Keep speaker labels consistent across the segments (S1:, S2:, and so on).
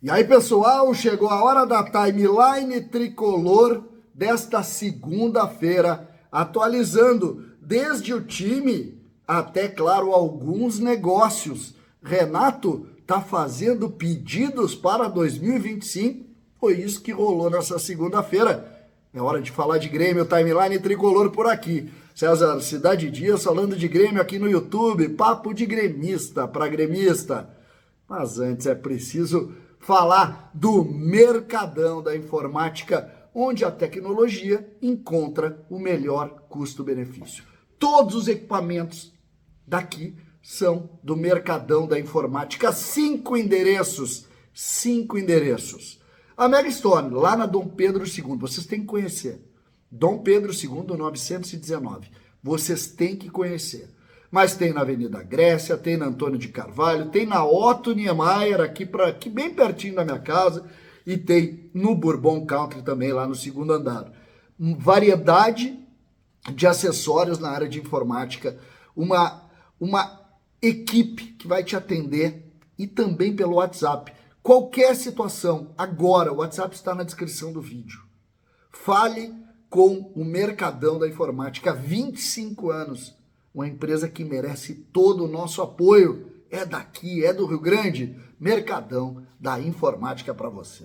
S1: E aí, pessoal, chegou a hora da timeline tricolor desta segunda-feira, atualizando desde o time até, claro, alguns negócios. Renato tá fazendo pedidos para 2025, foi isso que rolou nessa segunda-feira. É hora de falar de Grêmio, timeline tricolor por aqui. César Cidade Dias falando de Grêmio aqui no YouTube, papo de gremista para gremista. Mas antes é preciso falar do mercadão da informática, onde a tecnologia encontra o melhor custo-benefício. Todos os equipamentos daqui são do mercadão da informática, 5 endereços. A Mega Store, lá na Dom Pedro II, vocês têm que conhecer. Dom Pedro II, 919. Vocês têm que conhecer. Mas tem na Avenida Grécia, tem na Antônio de Carvalho, tem na Otto Niemeyer, aqui bem pertinho da minha casa, e tem no Bourbon Country também, lá no segundo andar. Variedade de acessórios na área de informática, uma equipe que vai te atender e também pelo WhatsApp. Qualquer situação, agora, o WhatsApp está na descrição do vídeo. Fale com o Mercadão da Informática, há 25 anos. Uma empresa que merece todo o nosso apoio. É daqui, é do Rio Grande. Mercadão da Informática para você.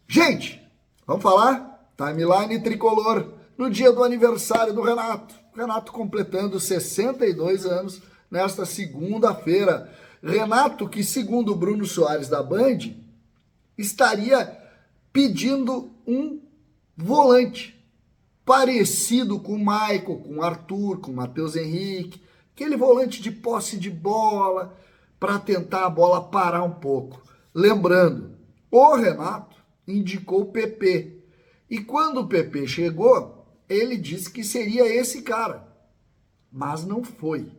S1: Gente, vamos falar? Timeline tricolor. No dia do aniversário do Renato. Renato completando 62 anos nesta segunda-feira. Renato, que segundo o Bruno Soares da Band, estaria pedindo um volante parecido com o Michael, com o Arthur, com o Matheus Henrique, aquele volante de posse de bola, para tentar a bola parar um pouco. Lembrando, o Renato indicou o PP, e quando o PP chegou, ele disse que seria esse cara, mas não foi.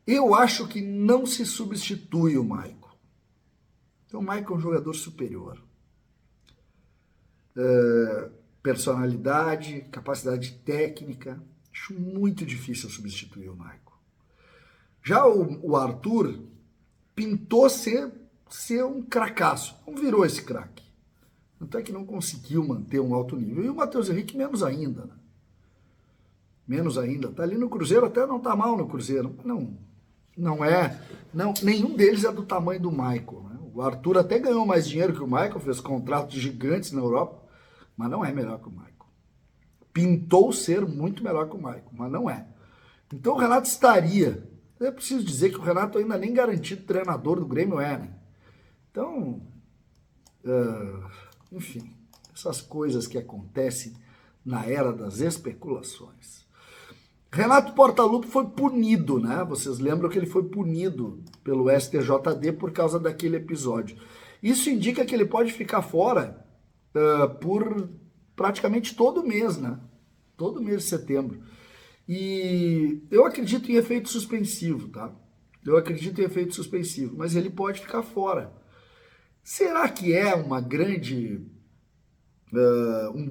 S1: Eu acho que não se substitui o Michael. Então, o Michael é um jogador superior. Personalidade, capacidade técnica, acho muito difícil substituir o Michael. Já o Arthur pintou ser um cracaço, não virou esse craque. Tanto é que não conseguiu manter um alto nível. E o Matheus Henrique menos ainda, né? Menos ainda. Tá ali no Cruzeiro, até não tá mal no Cruzeiro. Nenhum deles é do tamanho do Michael, né? O Arthur até ganhou mais dinheiro que o Michael, fez contratos gigantes na Europa, mas não é melhor que o Michael. Pintou ser muito melhor que o Michael, mas não é. Então o Renato estaria. É preciso dizer que o Renato ainda nem garantido treinador do Grêmio é, né? Então, enfim, essas coisas que acontecem na era das especulações. Renato Portaluppi foi punido, né? Vocês lembram que ele foi punido pelo STJD por causa daquele episódio. Isso indica que ele pode ficar fora por praticamente todo mês, né? Todo mês de setembro. E eu acredito em efeito suspensivo, tá? Eu acredito em efeito suspensivo, mas ele pode ficar fora. Será que é um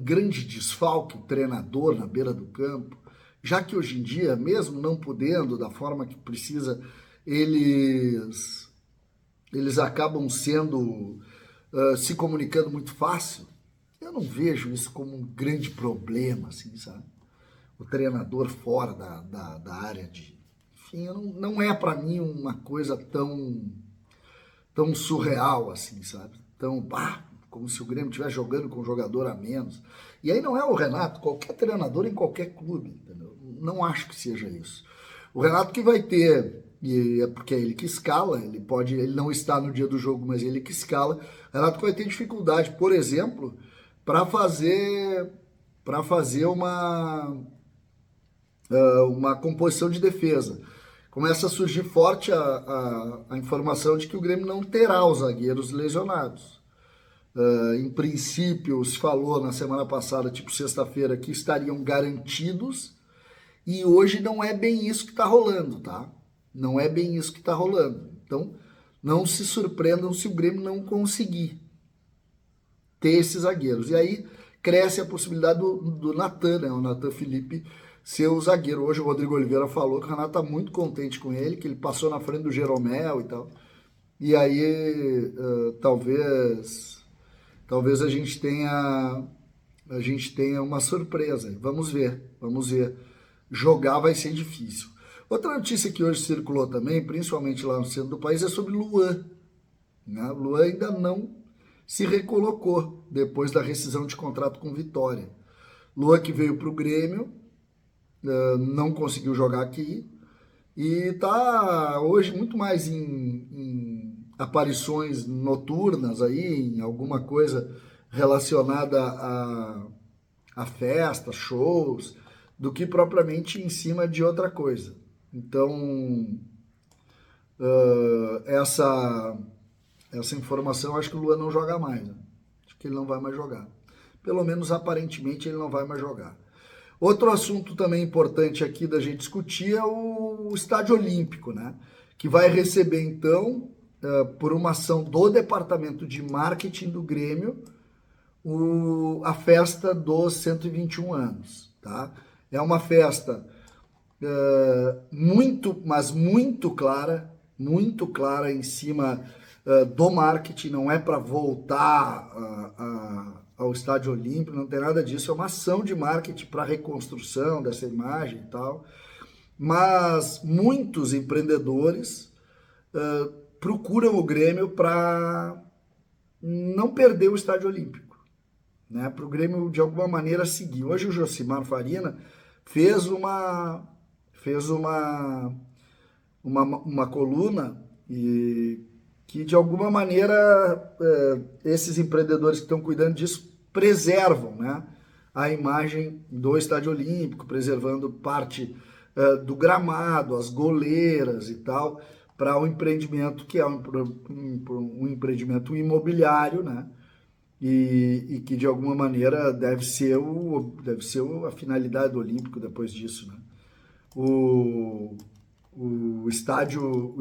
S1: grande desfalque o treinador na beira do campo? Já que hoje em dia, mesmo não podendo da forma que precisa, eles acabam se comunicando muito fácil. Eu não vejo isso como um grande problema, assim, sabe? O treinador fora da área de... Enfim, não é para mim uma coisa tão surreal, assim, sabe? Como se o Grêmio estivesse jogando com um jogador a menos. E aí não é o Renato, qualquer treinador em qualquer clube, entendeu? Não acho que seja isso. O Renato que vai ter, e é porque é ele que escala, ele não está no dia do jogo, mas ele que escala, o Renato vai ter dificuldade, por exemplo, para fazer uma composição de defesa. Começa a surgir forte a informação de que o Grêmio não terá os zagueiros lesionados. Em princípio, se falou na semana passada, tipo sexta-feira, que estariam garantidos, e hoje não é bem isso que está rolando, tá? Não é bem isso que está rolando. Então, não se surpreendam se o Grêmio não conseguir ter esses zagueiros. E aí cresce a possibilidade do Natan, né? O Natan Felipe ser o zagueiro. Hoje o Rodrigo Oliveira falou que o Renato está muito contente com ele, que ele passou na frente do Jeromel e tal. e aí talvez a gente tenha uma surpresa. Vamos ver, vamos ver. Jogar vai ser difícil. Outra notícia que hoje circulou também, principalmente lá no centro do país, é sobre Luan, né? Luan ainda não se recolocou depois da rescisão de contrato com Vitória. Luan que veio para o Grêmio, não conseguiu jogar aqui e está hoje muito mais em aparições noturnas aí, em alguma coisa relacionada a festas, shows, do que propriamente em cima de outra coisa. Então, essa informação, acho que o Luan não joga mais, né? Acho que ele não vai mais jogar. Pelo menos aparentemente ele não vai mais jogar. Outro assunto também importante aqui da gente discutir é o Estádio Olímpico, né? Que vai receber então, por uma ação do Departamento de Marketing do Grêmio, a festa dos 121 anos, tá? É uma festa mas muito clara em cima do marketing, não é para voltar ao Estádio Olímpico, não tem nada disso, é uma ação de marketing para reconstrução dessa imagem e tal, mas muitos empreendedores procuram o Grêmio para não perder o Estádio Olímpico, né? Para o Grêmio de alguma maneira seguir. Hoje o Josimar Farina fez uma coluna e que de alguma maneira esses empreendedores que estão cuidando disso preservam, né, a imagem do Estádio Olímpico, preservando parte do gramado, as goleiras e tal, para um empreendimento que é um empreendimento imobiliário, né? E que de alguma maneira deve ser a finalidade do Olímpico depois disso, né? O estádio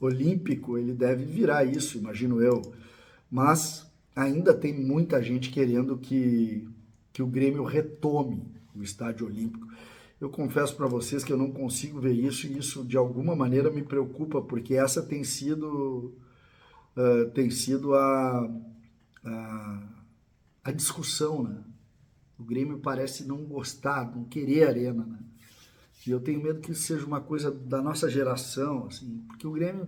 S1: Olímpico, ele deve virar isso, imagino eu, mas ainda tem muita gente querendo que o Grêmio retome o Estádio Olímpico. Eu confesso para vocês que eu não consigo ver isso e isso de alguma maneira me preocupa, porque essa tem sido a discussão, né? O Grêmio parece não gostar, não querer a Arena, né? E eu tenho medo que isso seja uma coisa da nossa geração, assim, porque o Grêmio,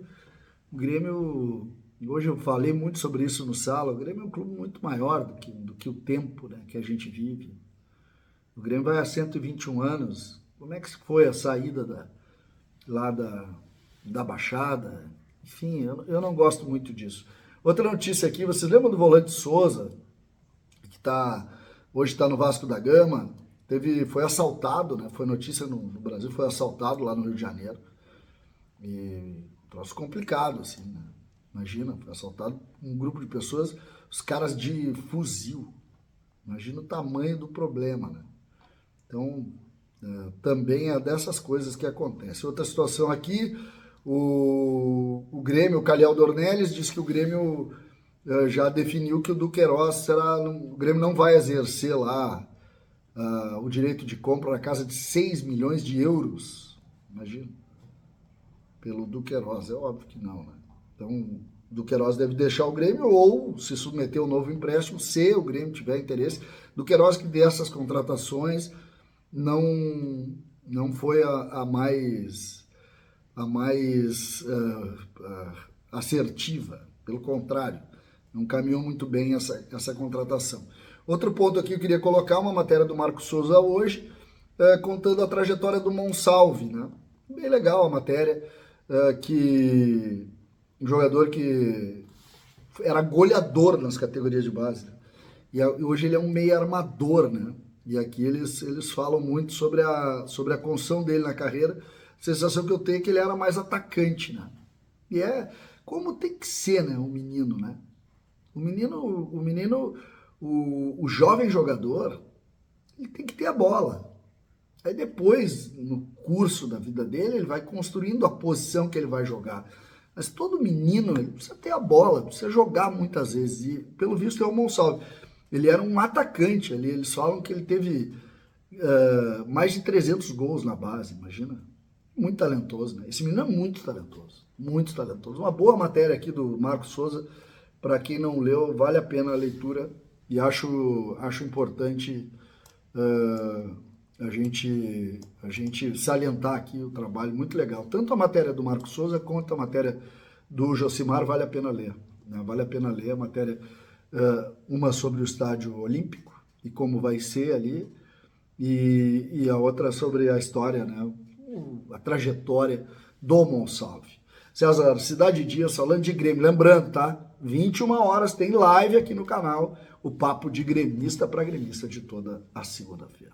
S1: hoje eu falei muito sobre isso no Sala, o Grêmio é um clube muito maior do que o tempo, né, que a gente vive. O Grêmio vai há 121 anos, como é que foi a saída lá da Baixada? Enfim, eu não gosto muito disso. Outra notícia aqui, vocês lembram do volante Souza, que hoje está no Vasco da Gama? Foi assaltado, né? Foi notícia no Brasil, foi assaltado lá no Rio de Janeiro. E troço complicado, assim, né? Imagina, foi assaltado um grupo de pessoas, os caras de fuzil. Imagina o tamanho do problema, né? Então, também é dessas coisas que acontecem. Outra situação aqui, o Grêmio, o Calhau Dornelles, disse que o Grêmio já definiu que o Duqueiroz o Grêmio não vai exercer lá o direito de compra na casa de 6 milhões de euros, imagina, pelo Duqueiroz. É óbvio que não, né? Então, o Duqueiroz deve deixar o Grêmio ou se submeter ao novo empréstimo, se o Grêmio tiver interesse. Duqueiroz, que dessas contratações não foi a mais assertiva, pelo contrário, não caminhou muito bem essa contratação. Outro ponto aqui eu queria colocar, uma matéria do Marcos Souza hoje, contando a trajetória do Monsalve, né? Bem legal a matéria, que um jogador que era goleador nas categorias de base, né? E hoje ele é um meio armador, né? E aqui eles falam muito sobre a construção dele na carreira. A sensação que eu tenho é que ele era mais atacante, né? E é como tem que ser, né? O menino, né? O jovem jogador, ele tem que ter a bola. Aí depois, no curso da vida dele, ele vai construindo a posição que ele vai jogar. Mas todo menino, ele precisa ter a bola, precisa jogar muitas vezes. E, pelo visto, é o Monsalve. Ele era um atacante ali. Eles falam que ele teve mais de 300 gols na base, imagina. Muito talentoso, né? Esse menino é muito talentoso. muito talentoso. Uma boa matéria aqui do Marcos Souza, para quem não leu, vale a pena a leitura e acho importante a gente salientar aqui o trabalho, muito legal. Tanto a matéria do Marcos Souza quanto a matéria do Josimar vale a pena ler. Né? Vale a pena ler a matéria, uma sobre o estádio olímpico e como vai ser ali, e a outra sobre a história, né? A trajetória do Monsalve. César, Cidade Dias falando de Grêmio. Lembrando, tá? 21 horas tem live aqui no canal, o Papo de Gremista para Gremista de toda a segunda-feira.